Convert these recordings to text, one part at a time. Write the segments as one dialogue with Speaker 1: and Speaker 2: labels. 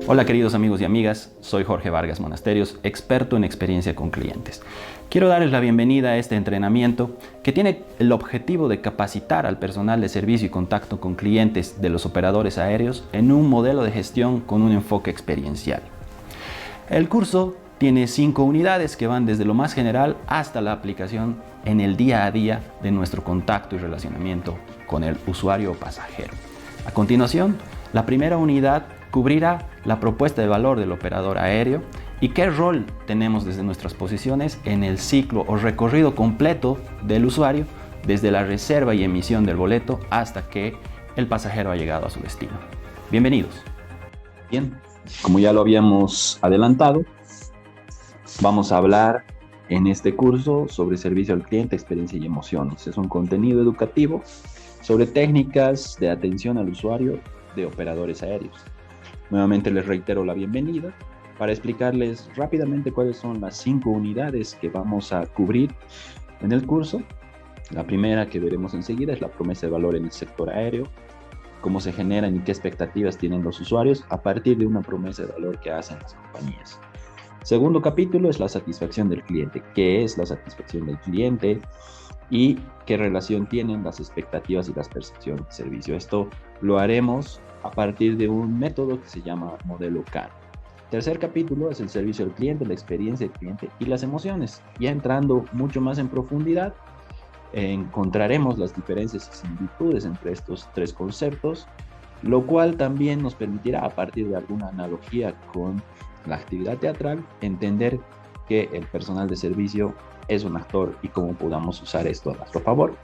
Speaker 1: Hola queridos amigos y amigas, soy Jorge Vargas Monasterios, experto en experiencia con clientes. Quiero darles la bienvenida a este entrenamiento que tiene el objetivo de capacitar al personal de servicio y contacto con clientes de los operadores aéreos en un modelo de gestión con un enfoque experiencial. El curso tiene 5 unidades que van desde lo más general hasta la aplicación en el día a día de nuestro contacto y relacionamiento con el usuario o pasajero. A continuación, la primera unidad cubrirá la propuesta de valor del operador aéreo y qué rol tenemos desde nuestras posiciones en el ciclo o recorrido completo del usuario, desde la reserva y emisión del boleto hasta que el pasajero ha llegado a su destino. Bienvenidos.
Speaker 2: Bien, como ya lo habíamos adelantado, vamos a hablar en este curso sobre servicio al cliente, experiencia y emociones. Es un contenido educativo sobre técnicas de atención al usuario de operadores aéreos. Nuevamente les reitero la bienvenida para explicarles rápidamente cuáles son las 5 unidades que vamos a cubrir en el curso. La primera que veremos enseguida es la promesa de valor en el sector aéreo, cómo se generan y qué expectativas tienen los usuarios a partir de una promesa de valor que hacen las compañías. Segundo capítulo es la satisfacción del cliente. ¿Qué es la satisfacción del cliente? Y qué relación tienen las expectativas y las percepciones de servicio. Esto lo haremos a partir de un método que se llama modelo CAN. Tercer capítulo es el servicio al cliente, la experiencia del cliente y las emociones. Ya entrando mucho más en profundidad, encontraremos las diferencias y similitudes entre estos 3 conceptos, lo cual también nos permitirá, a partir de alguna analogía con la actividad teatral, entender que el personal de servicio es un actor y cómo podamos usar esto a nuestro favor.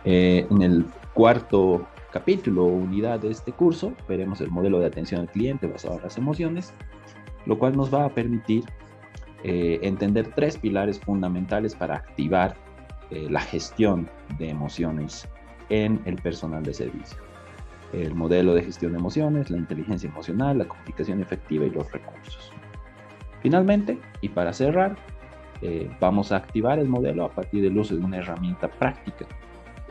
Speaker 2: En el cuarto capítulo o unidad de este curso veremos el modelo de atención al cliente basado en las emociones, lo cual nos va a permitir entender 3 pilares fundamentales para activar la gestión de emociones en el personal de servicio. El modelo de gestión de emociones, la inteligencia emocional, la comunicación efectiva y los recursos. Finalmente, y para cerrar, vamos a activar el modelo a partir del uso de una herramienta práctica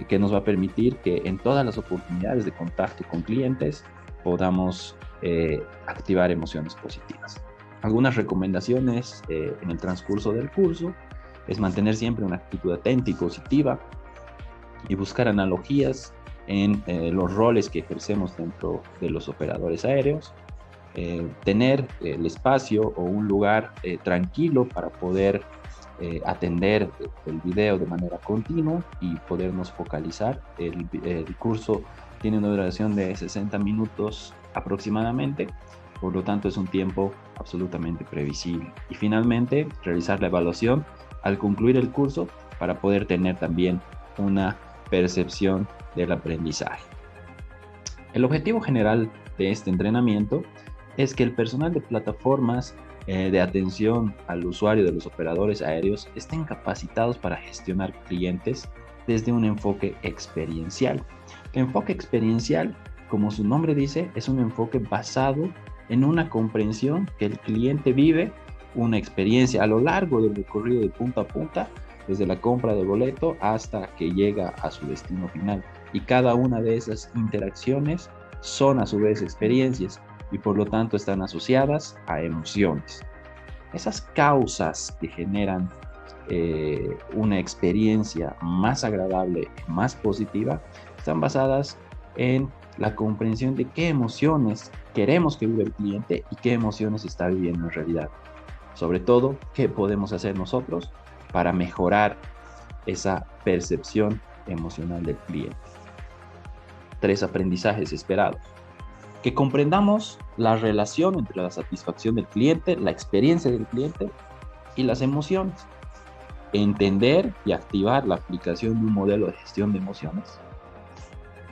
Speaker 2: que nos va a permitir que en todas las oportunidades de contacto con clientes podamos activar emociones positivas. Algunas recomendaciones en el transcurso del curso es mantener siempre una actitud atenta y positiva y buscar analogías en los roles que ejercemos dentro de los operadores aéreos, tener el espacio o un lugar tranquilo para poder atender el video de manera continua y podernos focalizar. El curso tiene una duración de 60 minutos aproximadamente, por lo tanto es un tiempo absolutamente previsible. Y finalmente, realizar la evaluación al concluir el curso para poder tener también una percepción del aprendizaje. El objetivo general de este entrenamiento es que el personal de plataformas de atención al usuario de los operadores aéreos estén capacitados para gestionar clientes desde un enfoque experiencial. El enfoque experiencial, como su nombre dice, es un enfoque basado en una comprensión que el cliente vive una experiencia a lo largo del recorrido de punta a punta, desde la compra del boleto hasta que llega a su destino final. Y cada una de esas interacciones son a su vez experiencias y por lo tanto están asociadas a emociones. Esas causas que generan una experiencia más agradable, más positiva, están basadas en la comprensión de qué emociones queremos que viva el cliente y qué emociones está viviendo en realidad. Sobre todo, qué podemos hacer nosotros para mejorar esa percepción emocional del cliente. 3 aprendizajes esperados. Que comprendamos la relación entre la satisfacción del cliente, la experiencia del cliente y las emociones. Entender y activar la aplicación de un modelo de gestión de emociones.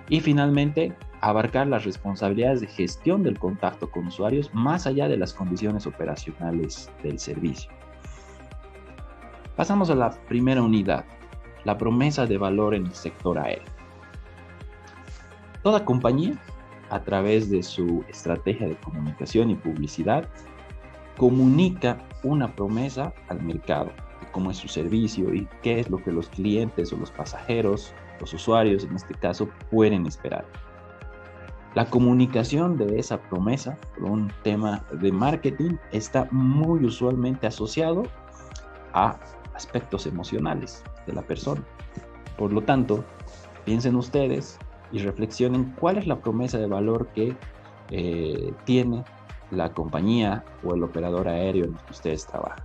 Speaker 2: Y finalmente, abarcar las responsabilidades de gestión del contacto con usuarios más allá de las condiciones operacionales del servicio. Pasamos a la primera unidad, la promesa de valor en el sector aéreo. Toda compañía, a través de su estrategia de comunicación y publicidad, comunica una promesa al mercado de cómo es su servicio y qué es lo que los clientes o los pasajeros, los usuarios en este caso, pueden esperar. La comunicación de esa promesa, por un tema de marketing, está muy usualmente asociado a aspectos emocionales de la persona. Por lo tanto, piensen ustedes y reflexionen cuál es la promesa de valor que tiene la compañía o el operador aéreo en el que ustedes trabajan.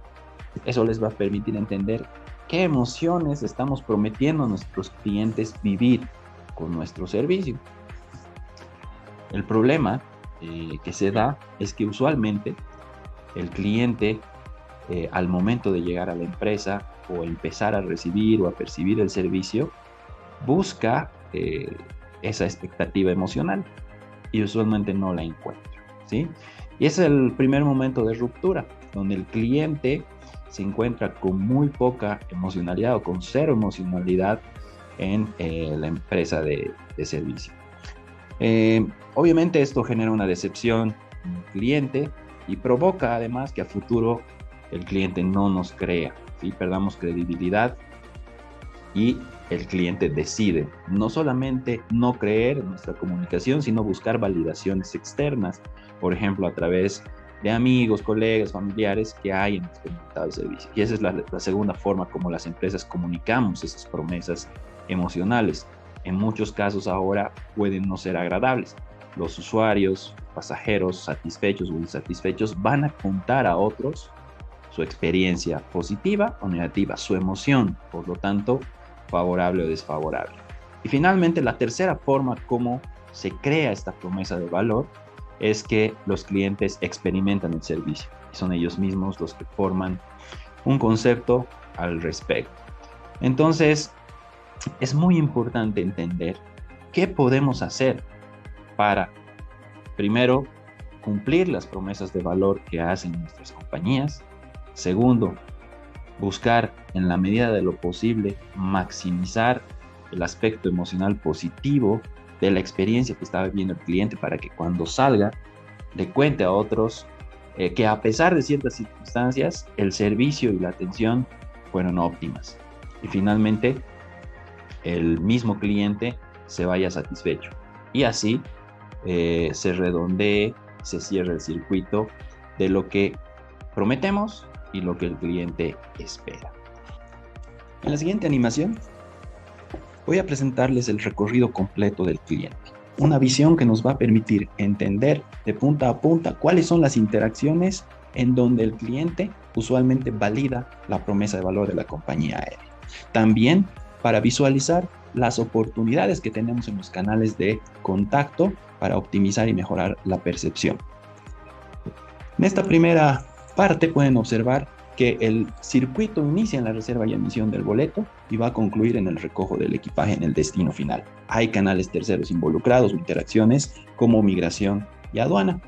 Speaker 2: Eso les va a permitir entender qué emociones estamos prometiendo a nuestros clientes vivir con nuestro servicio. El problema que se da es que usualmente el cliente al momento de llegar a la empresa o empezar a recibir o a percibir el servicio, busca esa expectativa emocional y usualmente no la encuentra, ¿sí? Y es el primer momento de ruptura, donde el cliente se encuentra con muy poca emocionalidad o con cero emocionalidad en la empresa de servicio. Obviamente esto genera una decepción en el cliente y provoca además que a futuro el cliente no nos crea, ¿sí? Perdamos credibilidad y el cliente decide no solamente no creer en nuestra comunicación, sino buscar validaciones externas, por ejemplo, a través de amigos, colegas, familiares que hayan experimentado el servicio. Y esa es la segunda forma como las empresas comunicamos esas promesas emocionales. En muchos casos ahora pueden no ser agradables. Los usuarios, pasajeros satisfechos o insatisfechos van a contar a otros su experiencia positiva o negativa, su emoción, por lo tanto, favorable o desfavorable. Y finalmente, la tercera forma como se crea esta promesa de valor es que los clientes experimentan el servicio y son ellos mismos los que forman un concepto al respecto. Entonces, es muy importante entender qué podemos hacer para, primero, cumplir las promesas de valor que hacen nuestras compañías. Segundo, buscar en la medida de lo posible maximizar el aspecto emocional positivo de la experiencia que está viviendo el cliente para que cuando salga le cuente a otros que a pesar de ciertas circunstancias el servicio y la atención fueron óptimas. Y finalmente el mismo cliente se vaya satisfecho y así se redondee, se cierra el circuito de lo que prometemos y lo que el cliente espera. En la siguiente animación voy a presentarles el recorrido completo del cliente, una visión que nos va a permitir entender de punta a punta cuáles son las interacciones en donde el cliente usualmente valida la promesa de valor de la compañía aérea. También para visualizar las oportunidades que tenemos en los canales de contacto para optimizar y mejorar la percepción. En esta primera parte pueden observar que el circuito inicia en la reserva y emisión del boleto y va a concluir en el recojo del equipaje en el destino final. Hay canales terceros involucrados o interacciones como migración y aduana.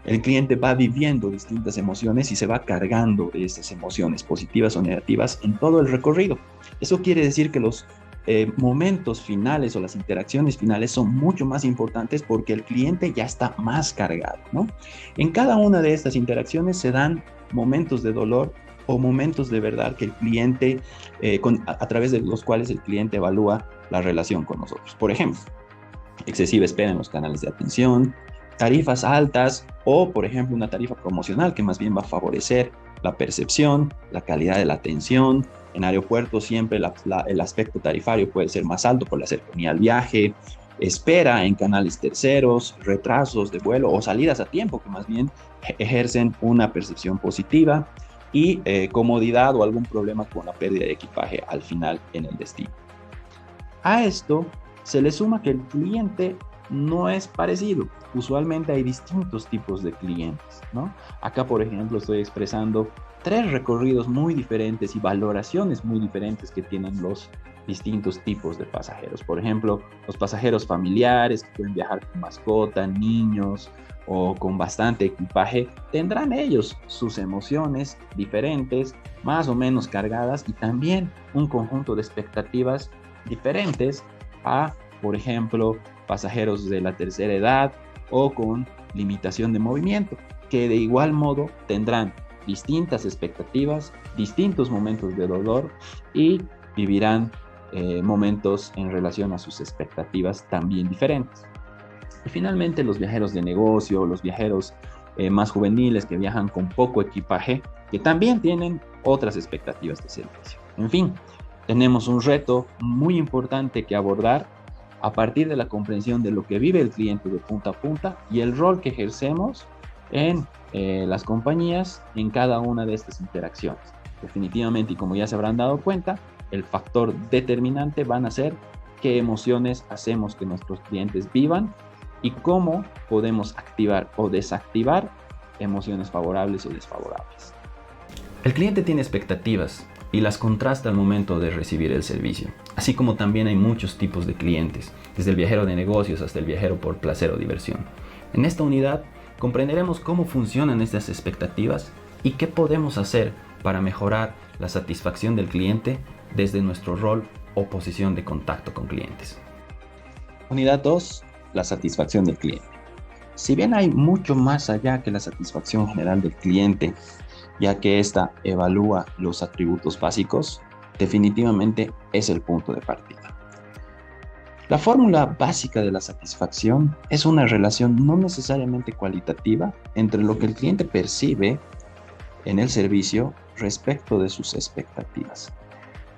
Speaker 2: El cliente va viviendo distintas emociones y se va cargando de esas emociones positivas o negativas en todo el recorrido. Eso quiere decir que los momentos finales o las interacciones finales son mucho más importantes porque el cliente ya está más cargado, ¿no? En cada una de estas interacciones se dan momentos de dolor o momentos de verdad que el cliente, a través de los cuales el cliente evalúa la relación con nosotros. Por ejemplo, excesiva espera en los canales de atención, tarifas altas o, por ejemplo, una tarifa promocional que más bien va a favorecer la percepción, la calidad de la atención. En aeropuertos siempre el aspecto tarifario puede ser más alto por la cercanía al viaje, espera en canales terceros, retrasos de vuelo o salidas a tiempo que más bien ejercen una percepción positiva y comodidad o algún problema con la pérdida de equipaje al final en el destino. A esto se le suma que el cliente no es parecido. Usualmente hay distintos tipos de clientes, ¿no? Acá, por ejemplo, estoy expresando 3 recorridos muy diferentes y valoraciones muy diferentes que tienen los distintos tipos de pasajeros. Por ejemplo, los pasajeros familiares que pueden viajar con mascota, niños o con bastante equipaje, tendrán ellos sus emociones diferentes, más o menos cargadas y también un conjunto de expectativas diferentes a, por ejemplo, pasajeros de la tercera edad o con limitación de movimiento, que de igual modo tendrán distintas expectativas, distintos momentos de dolor y vivirán momentos en relación a sus expectativas también diferentes. Y finalmente los viajeros de negocio, los viajeros más juveniles que viajan con poco equipaje, que también tienen otras expectativas de servicio. En fin, tenemos un reto muy importante que abordar a partir de la comprensión de lo que vive el cliente de punta a punta y el rol que ejercemos en las compañías en cada una de estas interacciones. Definitivamente, y como ya se habrán dado cuenta, el factor determinante van a ser qué emociones hacemos que nuestros clientes vivan y cómo podemos activar o desactivar emociones favorables o desfavorables.
Speaker 1: El cliente tiene expectativas y las contrasta al momento de recibir el servicio, así como también hay muchos tipos de clientes, desde el viajero de negocios hasta el viajero por placer o diversión. En esta unidad comprenderemos cómo funcionan estas expectativas y qué podemos hacer para mejorar la satisfacción del cliente desde nuestro rol o posición de contacto con clientes.
Speaker 2: Unidad 2. La satisfacción del cliente. Si bien hay mucho más allá que la satisfacción general del cliente, ya que ésta evalúa los atributos básicos, definitivamente es el punto de partida. La fórmula básica de la satisfacción es una relación no necesariamente cualitativa entre lo que el cliente percibe en el servicio respecto de sus expectativas.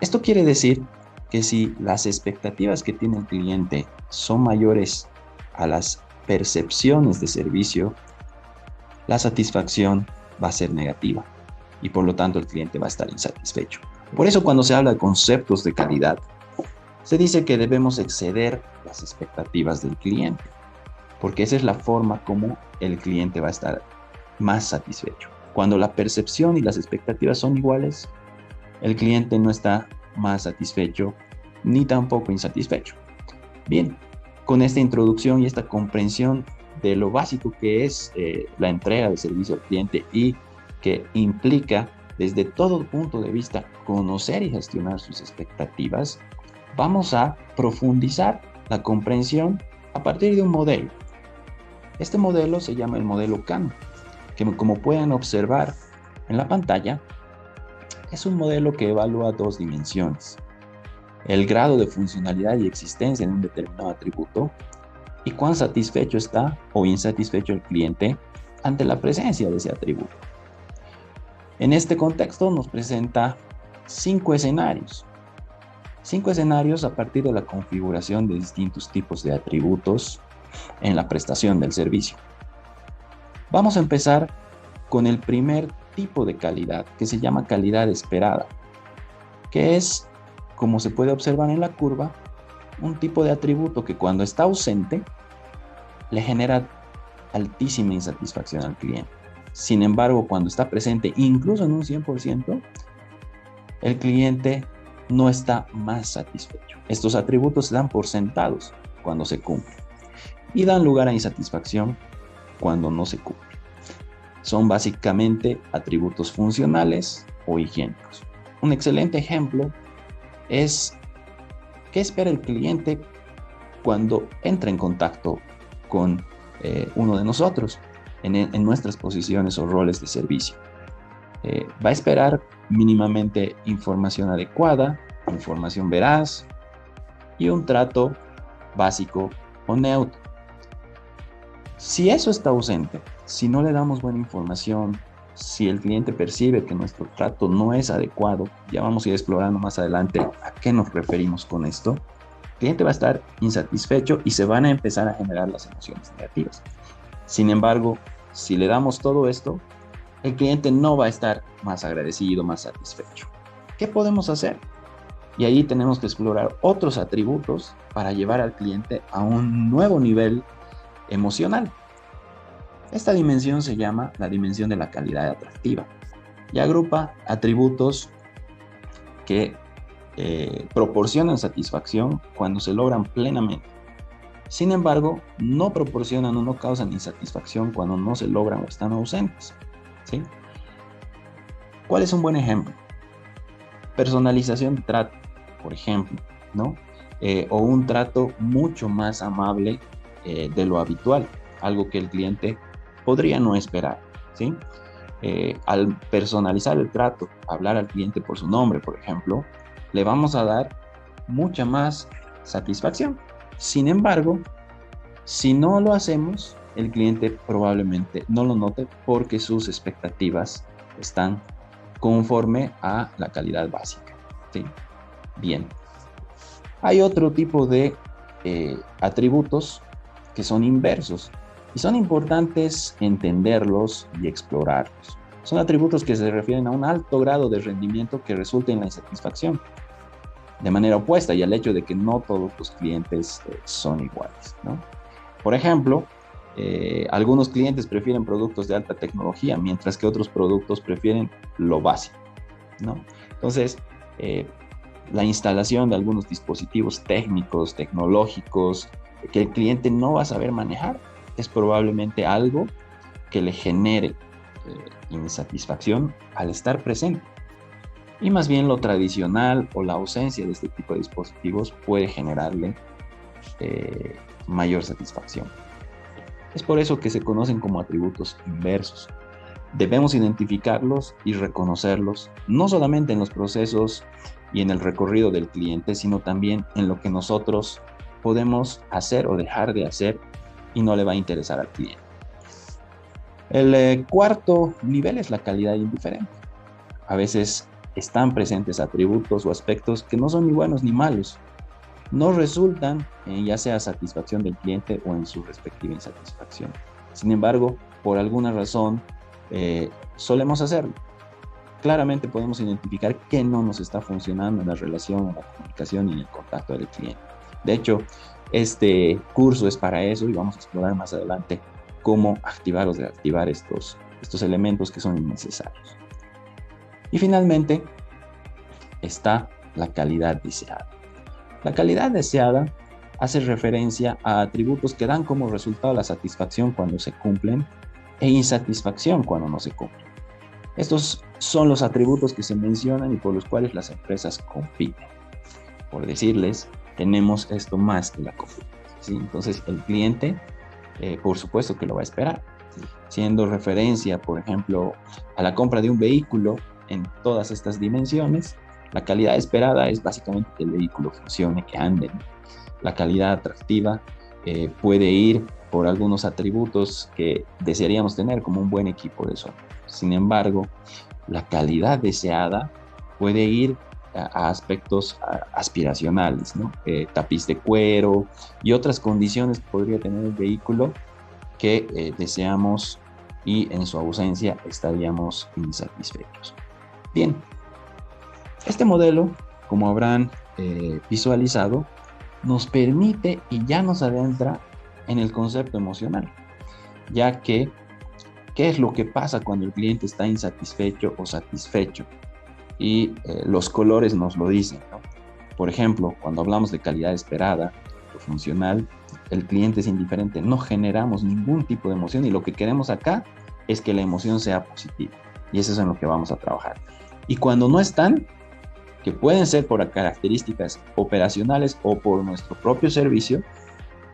Speaker 2: Esto quiere decir que si las expectativas que tiene el cliente son mayores a las percepciones de servicio, la satisfacción va a ser negativa y por lo tanto el cliente va a estar insatisfecho. Por eso cuando se habla de conceptos de calidad, se dice que debemos exceder las expectativas del cliente, porque esa es la forma como el cliente va a estar más satisfecho. Cuando la percepción y las expectativas son iguales, el cliente no está más satisfecho ni tampoco insatisfecho. Bien, con esta introducción y esta comprensión de lo básico que es la entrega de servicio al cliente y que implica desde todo punto de vista conocer y gestionar sus expectativas, vamos a profundizar la comprensión a partir de un modelo. Este modelo se llama el modelo CAN, que como pueden observar en la pantalla, es un modelo que evalúa dos dimensiones: el grado de funcionalidad y existencia en un determinado atributo y cuán satisfecho está o insatisfecho el cliente ante la presencia de ese atributo. En este contexto nos presenta 5 escenarios. 5 escenarios a partir de la configuración de distintos tipos de atributos en la prestación del servicio. Vamos a empezar con el primer tipo de calidad, que se llama calidad esperada, que es, como se puede observar en la curva, un tipo de atributo que cuando está ausente le genera altísima insatisfacción al cliente. Sin embargo, cuando está presente, incluso en un 100%, el cliente no está más satisfecho. Estos atributos se dan por sentados cuando se cumplen y dan lugar a insatisfacción cuando no se cumple. Son básicamente atributos funcionales o higiénicos. Un excelente ejemplo es qué espera el cliente cuando entra en contacto con uno de nosotros en nuestras posiciones o roles de servicio. Va a esperar mínimamente información adecuada, información veraz y un trato básico o neutro. Si eso está ausente, si no le damos buena información, si el cliente percibe que nuestro trato no es adecuado, ya vamos a ir explorando más adelante a qué nos referimos con esto, el cliente va a estar insatisfecho y se van a empezar a generar las emociones negativas. Sin embargo, si le damos todo esto, el cliente no va a estar más agradecido, más satisfecho. ¿Qué podemos hacer? Y ahí tenemos que explorar otros atributos para llevar al cliente a un nuevo nivel emocional. Esta dimensión se llama la dimensión de la calidad atractiva y agrupa atributos que proporcionan satisfacción cuando se logran plenamente. Sin embargo, no proporcionan o no causan insatisfacción cuando no se logran o están ausentes. ¿Sí? ¿Cuál es un buen ejemplo? Personalización de trato, por ejemplo, ¿no? O un trato mucho más amable de lo habitual, algo que el cliente podría no esperar, ¿sí? Al personalizar el trato, hablar al cliente por su nombre, por ejemplo, le vamos a dar mucha más satisfacción. Sin embargo, Si no lo hacemos, el cliente probablemente no lo note porque sus expectativas están conforme a la calidad básica. ¿Sí? Bien. Hay otro tipo de atributos que son inversos y son importantes entenderlos y explorarlos. Son atributos que se refieren a un alto grado de rendimiento que resulta en la insatisfacción, de manera opuesta y al hecho de que no todos los clientes son iguales, ¿no? Por ejemplo, algunos clientes prefieren productos de alta tecnología, mientras que otros productos prefieren lo básico, ¿no? Entonces, la instalación de algunos dispositivos técnicos, tecnológicos, que el cliente no va a saber manejar, es probablemente algo que le genere insatisfacción al estar presente. Y más bien lo tradicional o la ausencia de este tipo de dispositivos puede generarle mayor satisfacción. Es por eso que se conocen como atributos inversos. Debemos identificarlos y reconocerlos, no solamente en los procesos y en el recorrido del cliente, sino también en lo que nosotros podemos hacer o dejar de hacer y no le va a interesar al cliente. El cuarto nivel es la calidad indiferente. A veces están presentes atributos o aspectos que no son ni buenos ni malos. No resultan en ya sea satisfacción del cliente o en su respectiva insatisfacción. Sin embargo, por alguna razón, solemos hacerlo. Claramente podemos identificar qué no nos está funcionando en la relación, en la comunicación y en el contacto del cliente. De hecho, este curso es para eso y vamos a explorar más adelante cómo activar o desactivar estos elementos que son innecesarios. Y finalmente está la calidad deseada. La calidad deseada hace referencia a atributos que dan como resultado la satisfacción cuando se cumplen e insatisfacción cuando no se cumplen. Estos son los atributos que se mencionan y por los cuales las empresas compiten. Por decirles, tenemos esto más que la competencia, ¿sí? Entonces, el cliente, por supuesto que lo va a esperar. Siendo referencia, por ejemplo, a la compra de un vehículo en todas estas dimensiones, la calidad esperada es básicamente que el vehículo funcione, que ande. La calidad atractiva puede ir por algunos atributos que desearíamos tener, como un buen equipo de sonido. Sin embargo, la calidad deseada puede ir a aspectos aspiracionales, ¿no? Tapiz de cuero y otras condiciones que podría tener el vehículo que deseamos y en su ausencia estaríamos insatisfechos. Bien, este modelo, como habrán visualizado, nos permite y ya nos adentra en el concepto emocional, ya que ¿qué es lo que pasa cuando el cliente está insatisfecho o satisfecho? Y los colores nos lo dicen, ¿no? Por ejemplo, cuando hablamos de calidad esperada o funcional, el cliente es indiferente, no generamos ningún tipo de emoción y lo que queremos acá es que la emoción sea positiva y eso es en lo que vamos a trabajar. Y cuando no están, que pueden ser por características operacionales o por nuestro propio servicio,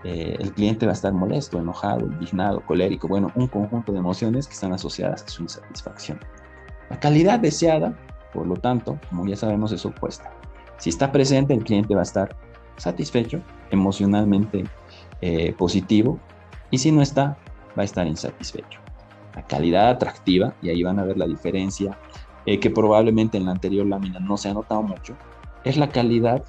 Speaker 2: el cliente va a estar molesto, enojado, indignado, colérico, bueno, un conjunto de emociones que están asociadas a su insatisfacción. La calidad deseada, por lo tanto, como ya sabemos, es opuesta. Si está presente, el cliente va a estar satisfecho, emocionalmente positivo, y si no está, va a estar insatisfecho. La calidad atractiva, y ahí van a ver la diferencia, que probablemente en la anterior lámina no se ha notado mucho, es la calidad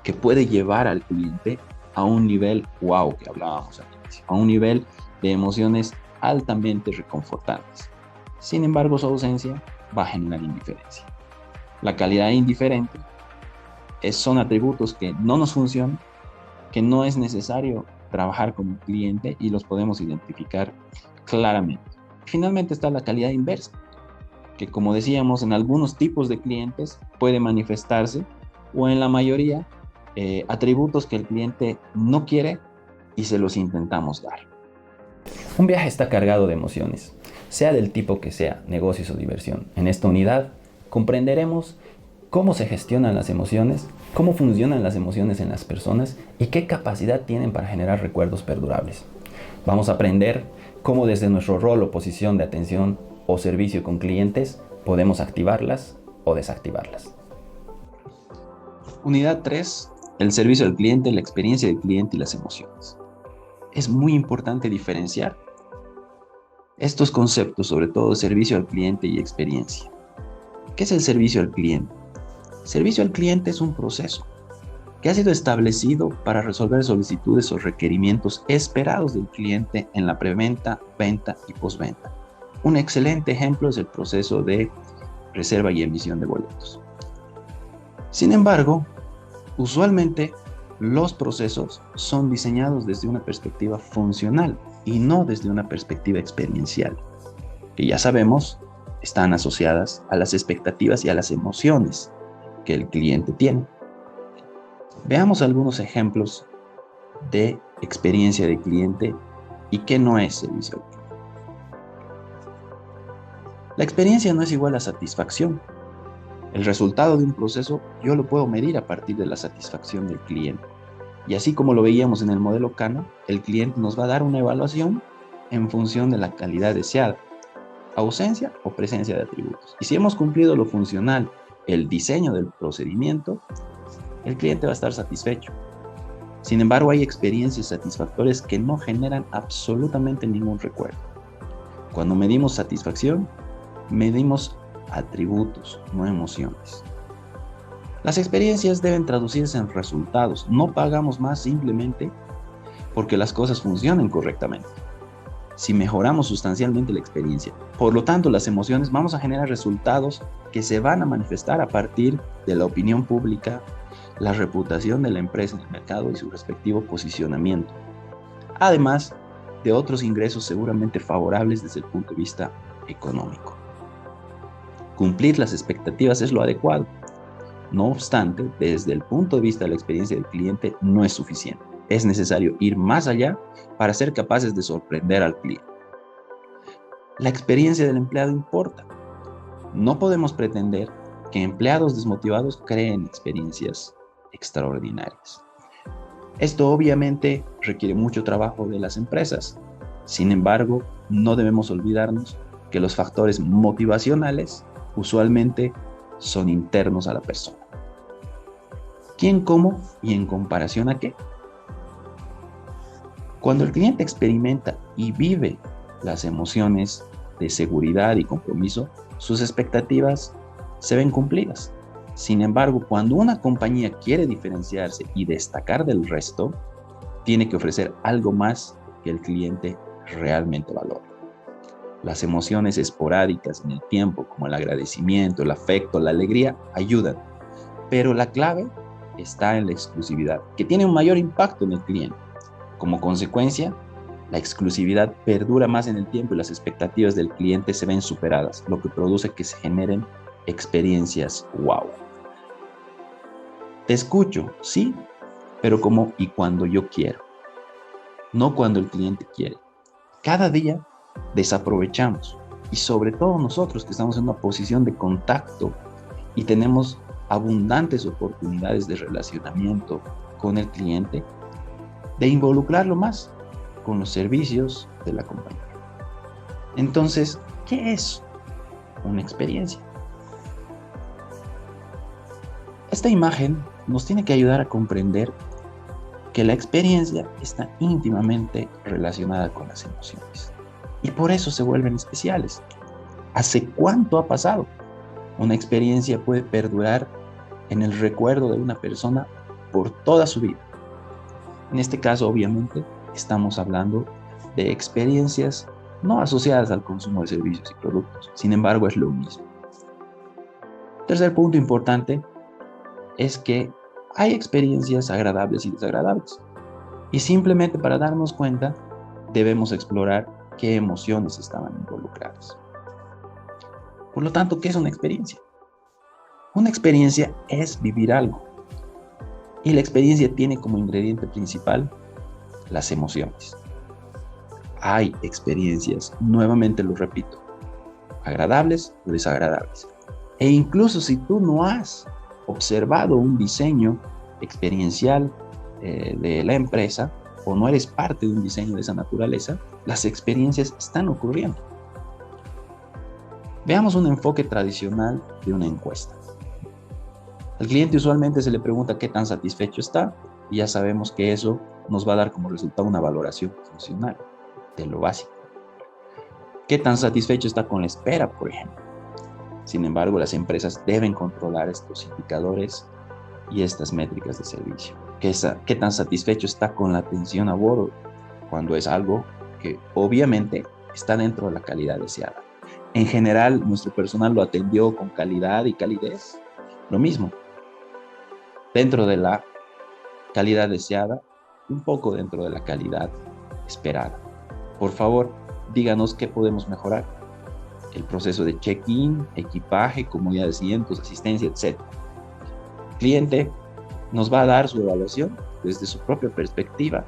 Speaker 2: que puede llevar al cliente a un nivel wow que hablábamos al inicio, a un nivel de emociones altamente reconfortantes. Sin embargo, su ausencia va a generar indiferencia. La calidad indiferente son atributos que no nos funcionan, que no es necesario trabajar con el cliente y los podemos identificar claramente. Finalmente está la calidad inversa, que como decíamos, en algunos tipos de clientes puede manifestarse o en la mayoría atributos que el cliente no quiere y se los intentamos dar.
Speaker 1: Un viaje está cargado de emociones, sea del tipo que sea, negocios o diversión. En esta unidad comprenderemos cómo se gestionan las emociones, cómo funcionan las emociones en las personas y qué capacidad tienen para generar recuerdos perdurables. Vamos a aprender cómo desde nuestro rol o posición de atención o servicio con clientes podemos activarlas o desactivarlas.
Speaker 2: Unidad 3. El servicio al cliente, la experiencia del cliente y las emociones. es muy importante diferenciar estos conceptos, sobre todo servicio al cliente y experiencia. ¿Qué es el servicio al cliente? Servicio al cliente es un proceso que ha sido establecido para resolver solicitudes o requerimientos esperados del cliente en la preventa, venta y postventa. Un excelente ejemplo es el proceso de reserva y emisión de boletos. Sin embargo, usualmente los procesos son diseñados desde una perspectiva funcional y no desde una perspectiva experiencial, que ya sabemos están asociadas a las expectativas y a las emociones que el cliente tiene. Veamos algunos ejemplos de experiencia de cliente y qué no es servicio al cliente. La experiencia no es igual a satisfacción. El resultado de un proceso yo lo puedo medir a partir de la satisfacción del cliente. Y así como lo veíamos en el modelo Cano, el cliente nos va a dar una evaluación en función de la calidad deseada, ausencia o presencia de atributos. Y si hemos cumplido lo funcional, el diseño del procedimiento, el cliente va a estar satisfecho. Sin embargo, hay experiencias satisfactorias que no generan absolutamente ningún recuerdo. Cuando medimos satisfacción, medimos atributos, no emociones. Las experiencias deben traducirse en resultados. No pagamos más simplemente porque las cosas funcionen correctamente. Si mejoramos sustancialmente la experiencia, por lo tanto, las emociones, vamos a generar resultados que se van a manifestar a partir de la opinión pública, la reputación de la empresa en el mercado y su respectivo posicionamiento, además de otros ingresos seguramente favorables desde el punto de vista económico. Cumplir las expectativas es lo adecuado. No obstante, desde el punto de vista de la experiencia del cliente no es suficiente. Es necesario ir más allá para ser capaces de sorprender al cliente. La experiencia del empleado importa. No podemos pretender que empleados desmotivados creen experiencias extraordinarias. Esto obviamente requiere mucho trabajo de las empresas. Sin embargo, no debemos olvidarnos que los factores motivacionales usualmente son internos a la persona. ¿Quién, cómo y en comparación a qué? Cuando el cliente experimenta y vive las emociones de seguridad y compromiso, sus expectativas se ven cumplidas. Sin embargo, cuando una compañía quiere diferenciarse y destacar del resto, tiene que ofrecer algo más que el cliente realmente valora. Las emociones esporádicas en el tiempo, como el agradecimiento, el afecto, la alegría, ayudan. Pero la clave está en la exclusividad, que tiene un mayor impacto en el cliente. Como consecuencia, la exclusividad perdura más en el tiempo y las expectativas del cliente se ven superadas, lo que produce que se generen experiencias wow. Te escucho, sí, pero como y cuando yo quiero, no cuando el cliente quiere. Cada día desaprovechamos, y sobre todo nosotros que estamos en una posición de contacto y tenemos abundantes oportunidades de relacionamiento con el cliente, de involucrarlo más con los servicios de la compañía. Entonces, ¿qué es una experiencia? Esta imagen nos tiene que ayudar a comprender que la experiencia está íntimamente relacionada con las emociones y por eso se vuelven especiales. ¿Hace cuánto ha pasado? Una experiencia puede perdurar en el recuerdo de una persona por toda su vida. En este caso, obviamente, estamos hablando de experiencias no asociadas al consumo de servicios y productos. Sin embargo, es lo mismo. Tercer punto importante es que hay experiencias agradables y desagradables. Y simplemente para darnos cuenta, debemos explorar qué emociones estaban involucradas. Por lo tanto, ¿qué es una experiencia? Una experiencia es vivir algo. Y la experiencia tiene como ingrediente principal las emociones. Hay experiencias, nuevamente lo repito, agradables o desagradables. E incluso si tú no has observado un diseño experiencial de la empresa o no eres parte de un diseño de esa naturaleza, las experiencias están ocurriendo. Veamos un enfoque tradicional de una encuesta. Al cliente usualmente se le pregunta qué tan satisfecho está Y ya sabemos que eso nos va a dar como resultado una valoración funcional de lo básico. ¿Qué tan satisfecho está con la espera, por ejemplo? Sin embargo, las empresas deben controlar estos indicadores y estas métricas de servicio. ¿Qué tan satisfecho está con la atención a bordo? Cuando es algo que obviamente está dentro de la calidad deseada. En general, nuestro personal lo atendió con calidad y calidez. Lo mismo, dentro de la calidad deseada, un poco dentro de la calidad esperada. Por favor, díganos qué podemos mejorar. El proceso de check-in, equipaje, comodidad de asientos, asistencia, etc. El cliente nos va a dar su evaluación desde su propia perspectiva,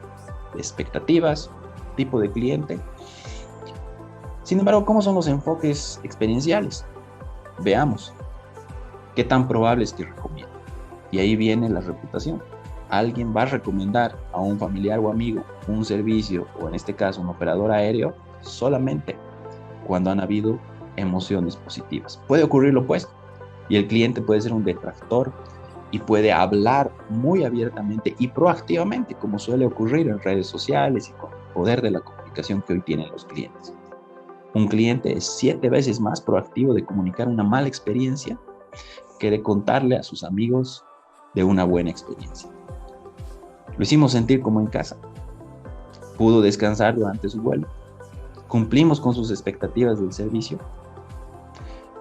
Speaker 2: de expectativas, tipo de cliente. Sin embargo, ¿cómo son los enfoques experienciales? Veamos. ¿Qué tan probable es que recomiende? Y ahí viene la reputación. Alguien va a recomendar a un familiar o amigo un servicio, o en este caso un operador aéreo, solamente cuando han habido emociones positivas. Puede ocurrir lo opuesto, y el cliente puede ser un detractor y puede hablar muy abiertamente y proactivamente, como suele ocurrir en redes sociales y con el poder de la comunicación que hoy tienen los clientes. Un cliente es 7 veces más proactivo de comunicar una mala experiencia que de contarle a sus amigos de una buena experiencia. Lo hicimos sentir como en casa. Pudo descansar durante su vuelo. Cumplimos con sus expectativas del servicio.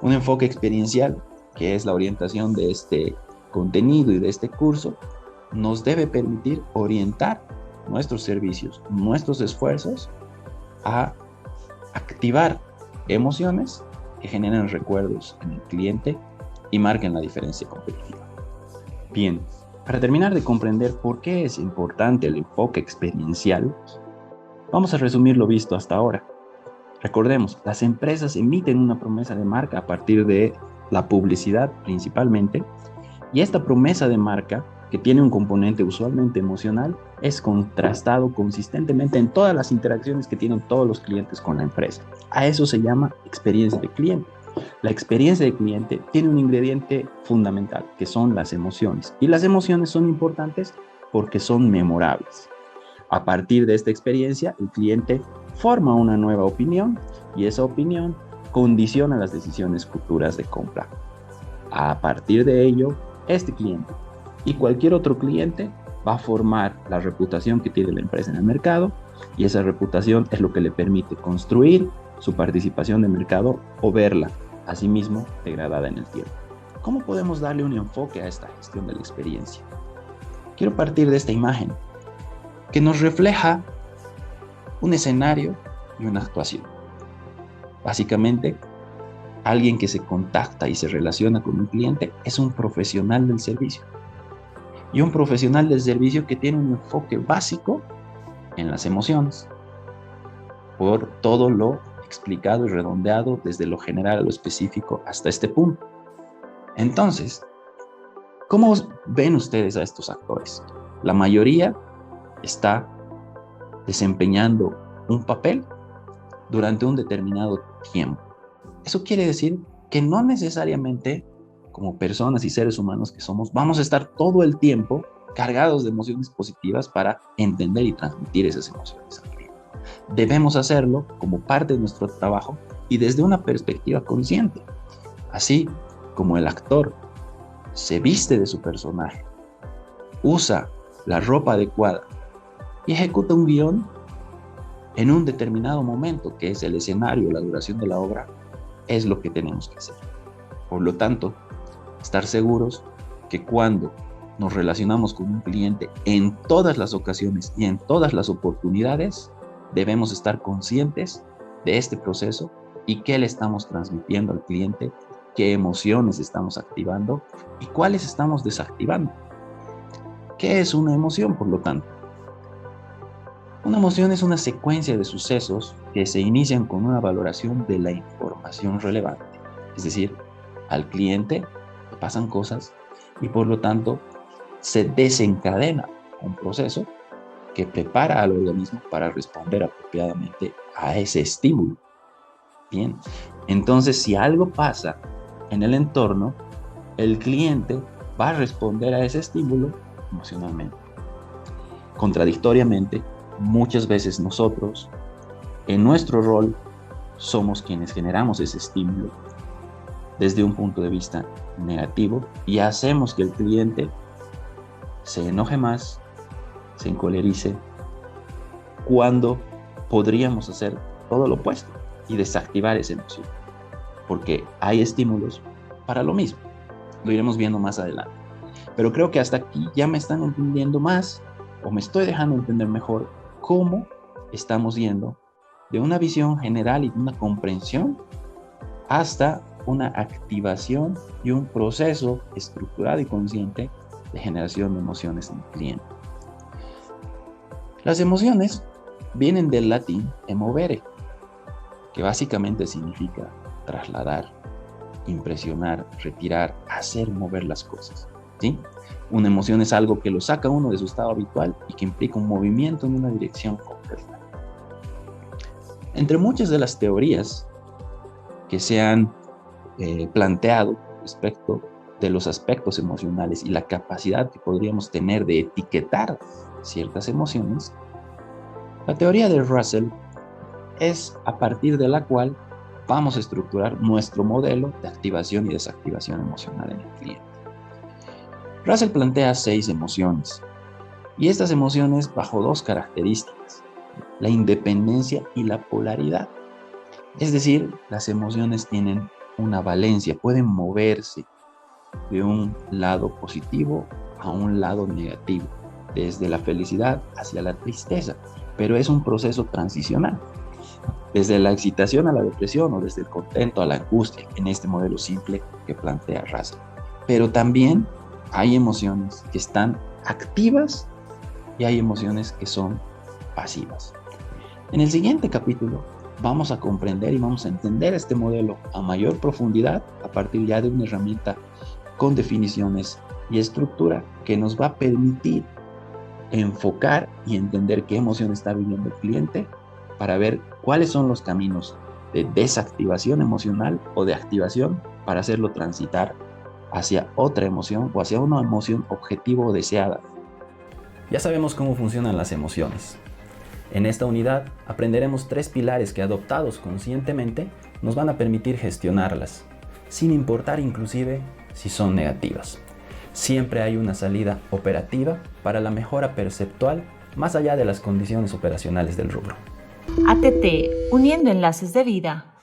Speaker 2: Un enfoque experiencial, que es la orientación de este contenido y de este curso, nos debe permitir orientar nuestros servicios, nuestros esfuerzos a activar emociones que generen recuerdos en el cliente y marquen la diferencia competitiva. Bien, para terminar de comprender por qué es importante el enfoque experiencial, vamos a resumir lo visto hasta ahora. Recordemos, las empresas emiten una promesa de marca a partir de la publicidad principalmente, y esta promesa de marca, que tiene un componente usualmente emocional, es contrastado consistentemente en todas las interacciones que tienen todos los clientes con la empresa. A eso se llama experiencia de cliente. La experiencia de cliente tiene un ingrediente fundamental, que son las emociones. Y las emociones son importantes porque son memorables. A partir de esta experiencia, el cliente forma una nueva opinión y esa opinión condiciona las decisiones futuras de compra. A partir de ello, este cliente y cualquier otro cliente va a formar la reputación que tiene la empresa en el mercado, y esa reputación es lo que le permite construir su participación de mercado o verla asimismo degradada en el tiempo. ¿Cómo podemos darle un enfoque a esta gestión de la experiencia? Quiero partir de esta imagen que nos refleja un escenario y una actuación. Básicamente, alguien que se contacta y se relaciona con un cliente es un profesional del servicio. Y un profesional del servicio que tiene un enfoque básico en las emociones, por todo lo explicado y redondeado desde lo general a lo específico hasta este punto. Entonces, ¿cómo ven ustedes a estos actores? La mayoría está desempeñando un papel durante un determinado tiempo. Eso quiere decir que no necesariamente, como personas y seres humanos que somos, vamos a estar todo el tiempo cargados de emociones positivas para entender y transmitir esas emociones al cliente. Debemos hacerlo como parte de nuestro trabajo y desde una perspectiva consciente. Así como el actor se viste de su personaje, usa la ropa adecuada y ejecuta un guión en un determinado momento, que es el escenario, la duración de la obra, es lo que tenemos que hacer. Por lo tanto, estar seguros que cuando nos relacionamos con un cliente en todas las ocasiones y en todas las oportunidades, debemos estar conscientes de este proceso y qué le estamos transmitiendo al cliente, qué emociones estamos activando y cuáles estamos desactivando. ¿Qué es una emoción, por lo tanto? Una emoción es una secuencia de sucesos que se inician con una valoración de la información relevante. Es decir, al cliente le pasan cosas y por lo tanto se desencadena un proceso que prepara al organismo para responder apropiadamente a ese estímulo. Bien, entonces si algo pasa en el entorno, el cliente va a responder a ese estímulo emocionalmente. Contradictoriamente, muchas veces nosotros, en nuestro rol, somos quienes generamos ese estímulo desde un punto de vista negativo y hacemos que el cliente se enoje más, se encolerice, cuando podríamos hacer todo lo opuesto y desactivar esa emoción, porque hay estímulos para lo mismo. Lo iremos viendo más adelante. Pero creo que hasta aquí ya me están entendiendo más, o me estoy dejando entender mejor cómo estamos yendo de una visión general y de una comprensión hasta una activación y un proceso estructurado y consciente de generación de emociones en el cliente. Las emociones vienen del latín emovere, que básicamente significa trasladar, impresionar, retirar, hacer mover las cosas, ¿sí? Una emoción es algo que lo saca uno de su estado habitual y que implica un movimiento en una dirección concreta. Entre muchas de las teorías que se han planteado respecto de los aspectos emocionales y la capacidad que podríamos tener de etiquetar ciertas emociones, la teoría de Russell es a partir de la cual vamos a estructurar nuestro modelo de activación y desactivación emocional en el cliente. Russell plantea 6 emociones, y estas emociones bajo 2 características: la independencia y la polaridad. Es decir, las emociones tienen una valencia, pueden moverse de un lado positivo a un lado negativo, desde la felicidad hacia la tristeza, pero es un proceso transicional, desde la excitación a la depresión o desde el contento a la angustia, en este modelo simple que plantea Russell. Pero también hay emociones que están activas y hay emociones que son pasivas. En el siguiente capítulo vamos a comprender y vamos a entender este modelo a mayor profundidad a partir ya de una herramienta con definiciones y estructura que nos va a permitir enfocar y entender qué emoción está viviendo el cliente para ver cuáles son los caminos de desactivación emocional o de activación para hacerlo transitar hacia otra emoción o hacia una emoción objetivo o deseada.
Speaker 1: Ya sabemos cómo funcionan las emociones. En esta unidad aprenderemos 3 pilares que, adoptados conscientemente, nos van a permitir gestionarlas, sin importar inclusive si son negativas. Siempre hay una salida operativa para la mejora perceptual más allá de las condiciones operacionales del rubro.
Speaker 3: ATT, uniendo enlaces de vida.